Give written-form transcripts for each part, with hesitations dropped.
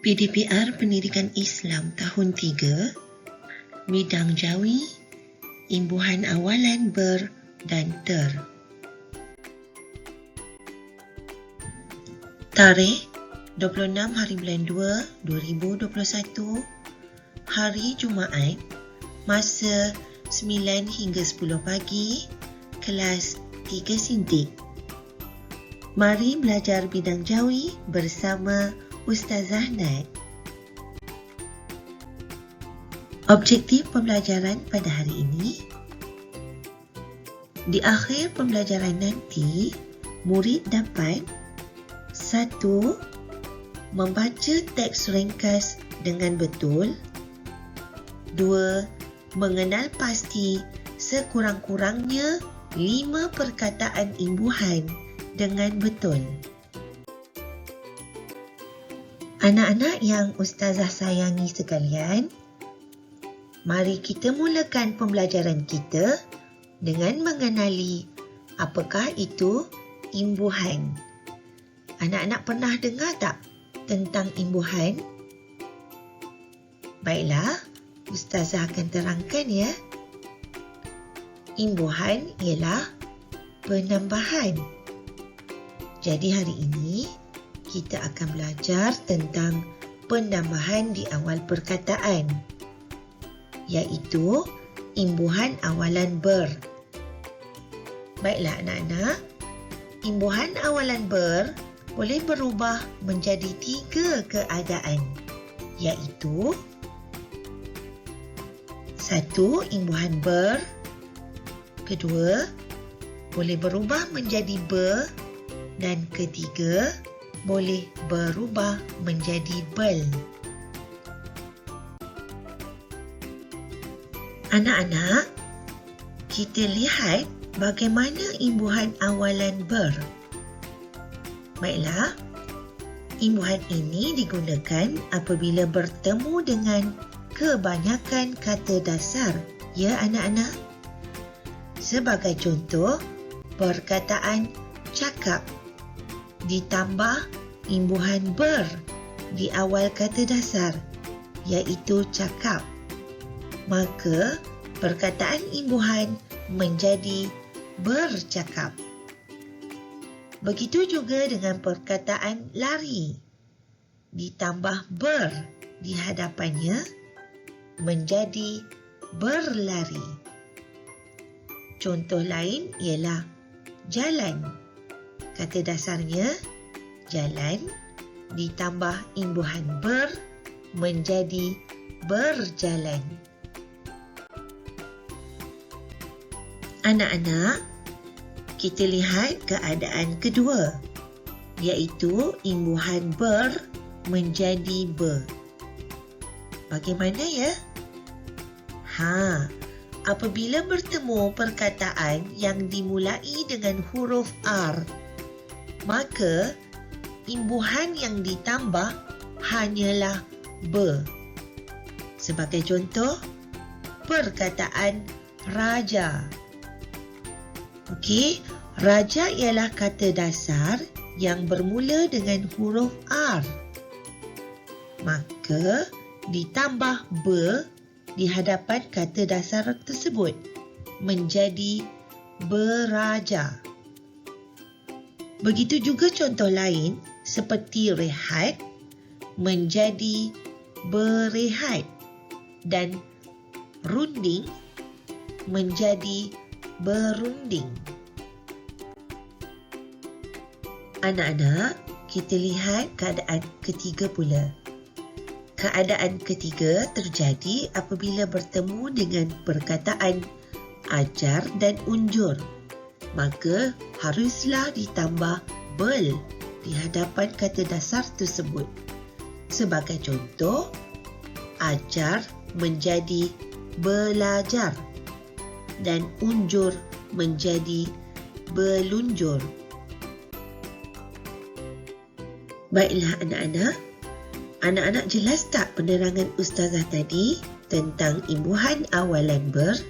PDPR Pendidikan Islam tahun 3, bidang Jawi, imbuhan awalan ber dan ter. Tarikh 26 hari bulan 2 2021, hari Jumaat, masa 9 hingga 10 pagi, kelas 3 Sintik. Mari belajar bidang Jawi bersama Ustazah Nat. Objektif pembelajaran pada hari ini, di akhir pembelajaran nanti, murid dapat 1. Membaca teks ringkas dengan betul. 2. Mengenal pasti sekurang-kurangnya 5 perkataan imbuhan dengan betul. Anak-anak yang Ustazah sayangi sekalian, mari kita mulakan pembelajaran kita dengan mengenali apakah itu imbuhan. Anak-anak pernah dengar tak tentang imbuhan? Baiklah, Ustazah akan terangkan ya. Imbuhan ialah penambahan. Jadi hari ini kita akan belajar tentang penambahan di awal perkataan, iaitu imbuhan awalan ber. Baiklah anak-anak, imbuhan awalan ber boleh berubah menjadi 3 keadaan, iaitu 1. Imbuhan ber. 2. Boleh berubah menjadi ber. Dan 3. Boleh berubah menjadi bel. Anak-anak, kita lihat bagaimana imbuhan awalan ber. Baiklah, imbuhan ini digunakan apabila bertemu dengan kebanyakan kata dasar, ya anak-anak? Sebagai contoh, perkataan cakap ditambah imbuhan ber di awal kata dasar, iaitu cakap. Maka, perkataan imbuhan menjadi bercakap. Begitu juga dengan perkataan lari. Ditambah ber di hadapannya, menjadi berlari. Contoh lain ialah jalan. Kata dasarnya jalan ditambah imbuhan ber menjadi berjalan. Anak-anak, kita lihat keadaan kedua, iaitu imbuhan ber menjadi ber. Bagaimana ya? Apabila bertemu perkataan yang dimulai dengan huruf R, maka imbuhan yang ditambah hanyalah ber. Sebagai contoh, perkataan raja. Okey, raja ialah kata dasar yang bermula dengan huruf R. Maka ditambah ber di hadapan kata dasar tersebut menjadi beraja. Begitu juga contoh lain seperti rehat menjadi berehat dan runding menjadi berunding. Anak-anak, kita lihat keadaan ketiga pula. Keadaan ketiga terjadi apabila bertemu dengan perkataan ajar dan unjur. Maka haruslah ditambah bel di hadapan kata dasar tersebut. Sebagai contoh, ajar menjadi belajar dan unjur menjadi belunjur. Baiklah anak-anak, anak-anak jelas tak penerangan Ustazah tadi tentang imbuhan awalan ber?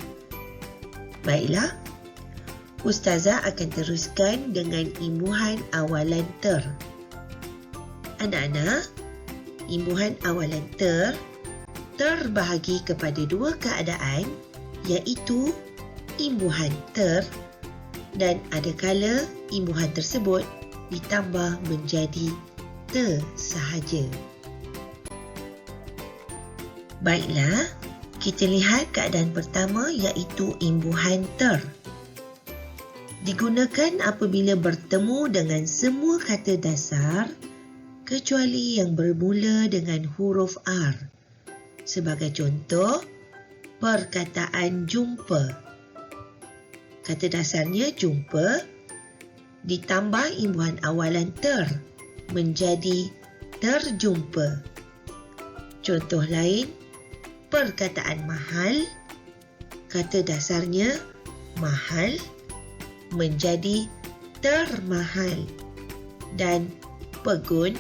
Baiklah, Ustazah akan teruskan dengan imbuhan awalan ter. Anak-anak, imbuhan awalan terbahagi kepada dua keadaan, iaitu imbuhan dan adakala imbuhan tersebut ditambah menjadi sahaja. Baiklah, kita lihat keadaan pertama iaitu imbuhan digunakan apabila bertemu dengan semua kata dasar kecuali yang bermula dengan huruf R. Sebagai contoh, perkataan jumpa. Kata dasarnya jumpa ditambah imbuhan awalan menjadi terjumpa. Contoh lain, perkataan mahal. Kata dasarnya mahal menjadi termahal. Dan pegun,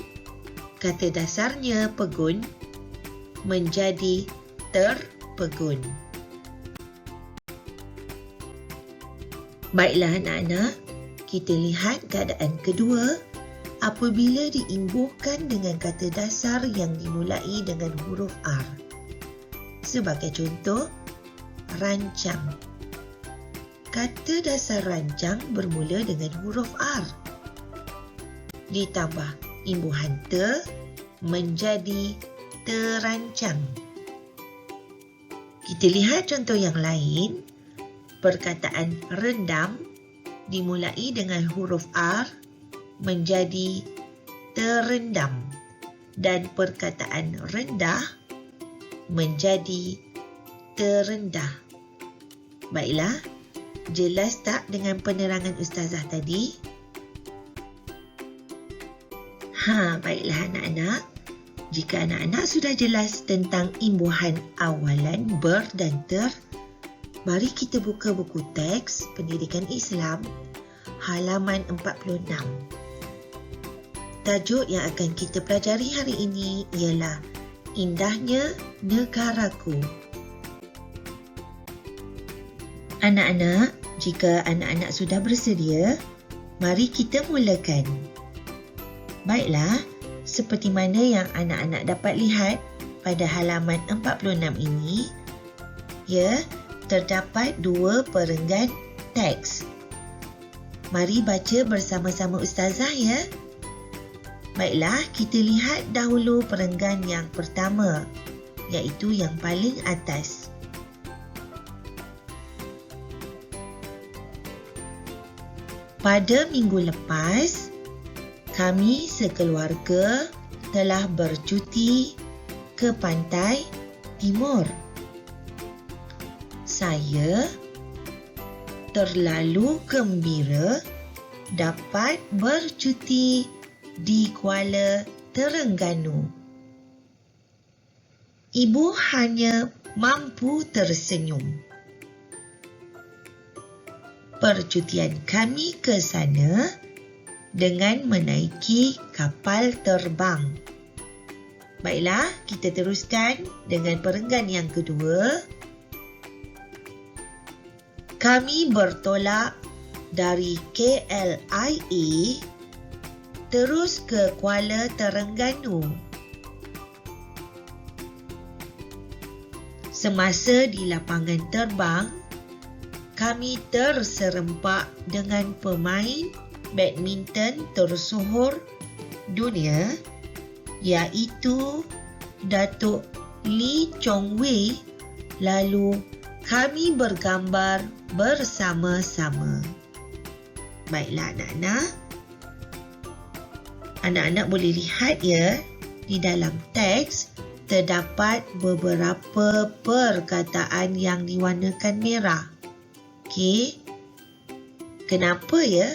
kata dasarnya pegun menjadi terpegun. Baiklah anak-anak, kita lihat keadaan kedua apabila diimbuhkan dengan kata dasar yang dimulai dengan huruf R. Sebagai contoh, rancang. Kata dasar rancang bermula dengan huruf R. Ditambah imbuhan menjadi terancang. Kita lihat contoh yang lain. Perkataan rendam dimulai dengan huruf R menjadi terendam dan perkataan rendah menjadi terendah. Baiklah, jelas tak dengan penerangan Ustazah tadi? Baiklah anak-anak. Jika anak-anak sudah jelas tentang imbuhan awalan ber dan mari kita buka buku teks Pendidikan Islam halaman 46. Tajuk yang akan kita pelajari hari ini ialah Indahnya Negaraku. Anak-anak, jika anak-anak sudah bersedia, mari kita mulakan. Baiklah, seperti mana yang anak-anak dapat lihat pada halaman 46 ini, terdapat dua perenggan teks. Mari baca bersama-sama Ustazah ya. Baiklah, kita lihat dahulu perenggan yang pertama, iaitu yang paling atas. Pada minggu lepas, kami sekeluarga telah bercuti ke pantai timur. Saya terlalu gembira dapat bercuti di Kuala Terengganu. Ibu hanya mampu tersenyum. Percutian kami ke sana dengan menaiki kapal terbang. Baiklah, kita teruskan dengan perenggan yang kedua. Kami bertolak dari KLIA terus ke Kuala Terengganu. Semasa di lapangan terbang, kami terserempak dengan pemain badminton tersohor dunia iaitu Datuk Lee Chong Wei, lalu kami bergambar bersama-sama. Baiklah anak-anak. Anak-anak boleh lihat ya, di dalam teks terdapat beberapa perkataan yang diwarnakan merah. Okey. Kenapa ya?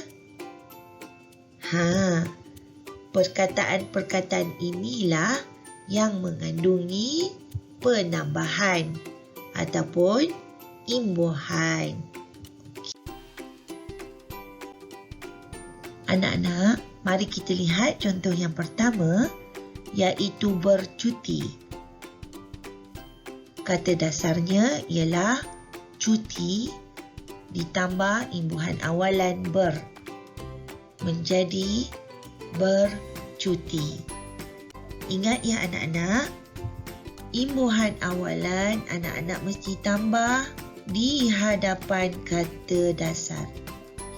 Perkataan-perkataan inilah yang mengandungi penambahan ataupun imbuhan. Anak-anak, mari kita lihat contoh yang pertama, iaitu bercuti. Kata dasarnya ialah cuti ditambah imbuhan awalan menjadi bercuti. Ingat ya anak-anak, imbuhan awalan anak-anak mesti tambah di hadapan kata dasar.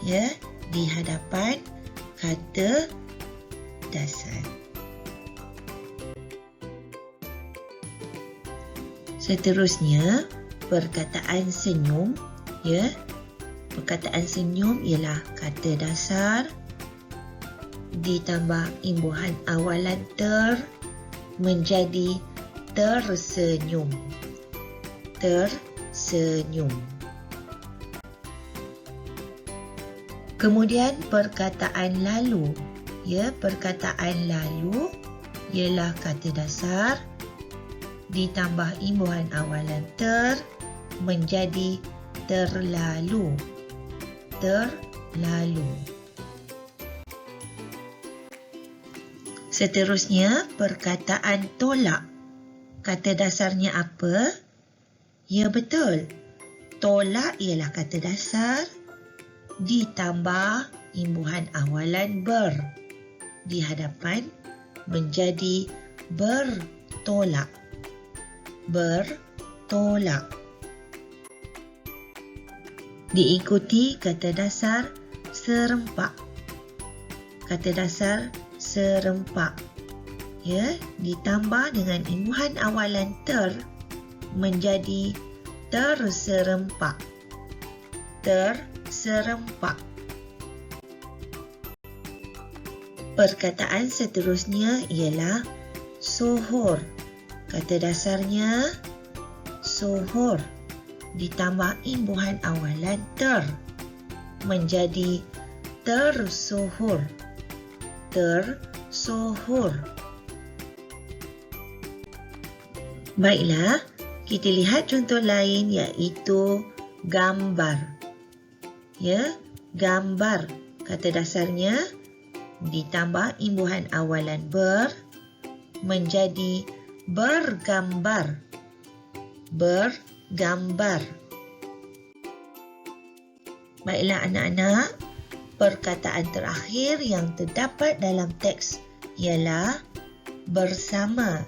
Ya, di hadapan kata dasar. Seterusnya, perkataan senyum. Ya, perkataan senyum ialah kata dasar ditambah imbuhan awalan ter menjadi tersenyum. Tersenyum. Kemudian perkataan lalu. Ya, perkataan lalu ialah kata dasar ditambah imbuhan awalan ter menjadi terlalu. Terlalu. Seterusnya, perkataan tolak. Kata dasarnya apa? Ya, betul. Tolak ialah kata dasar ditambah imbuhan awalan ber di hadapan menjadi bertolak. Bertolak. Diikuti kata dasar serempak. Kata dasar serempak. Ya, ditambah dengan imbuhan awalan ter menjadi terserempak. Terserempak. Perkataan seterusnya ialah sohor. Kata dasarnya sohor ditambah imbuhan awalan ter menjadi tersohor. Tersohor. Baiklah, kita lihat contoh lain iaitu gambar. Ya, gambar. Kata dasarnya ditambah imbuhan awalan ber menjadi bergambar. Bergambar. Baiklah anak-anak, perkataan terakhir yang terdapat dalam teks ialah bersama.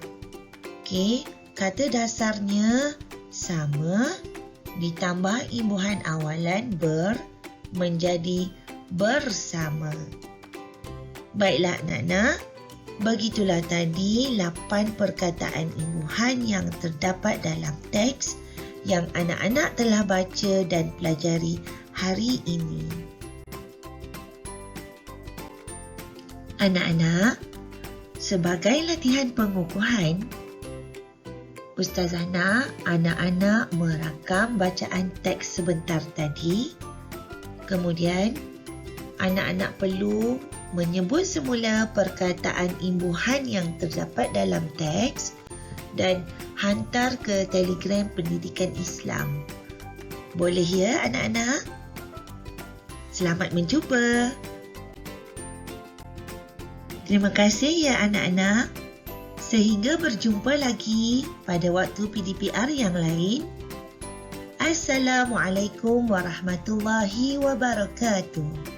Okey, kata dasarnya sama ditambah imbuhan awalan ber menjadi bersama. Baiklah anak-anak, begitulah tadi 8 perkataan imbuhan yang terdapat dalam teks yang anak-anak telah baca dan pelajari hari ini. Anak-anak, sebagai latihan pengukuhan, Ustazah nak anak-anak merakam bacaan teks sebentar tadi. Kemudian, anak-anak perlu menyebut semula perkataan imbuhan yang terdapat dalam teks dan hantar ke Telegram Pendidikan Islam. Boleh ya anak-anak? Selamat mencuba. Terima kasih ya anak-anak. Sehingga berjumpa lagi pada waktu PDPR yang lain. Assalamualaikum warahmatullahi wabarakatuh.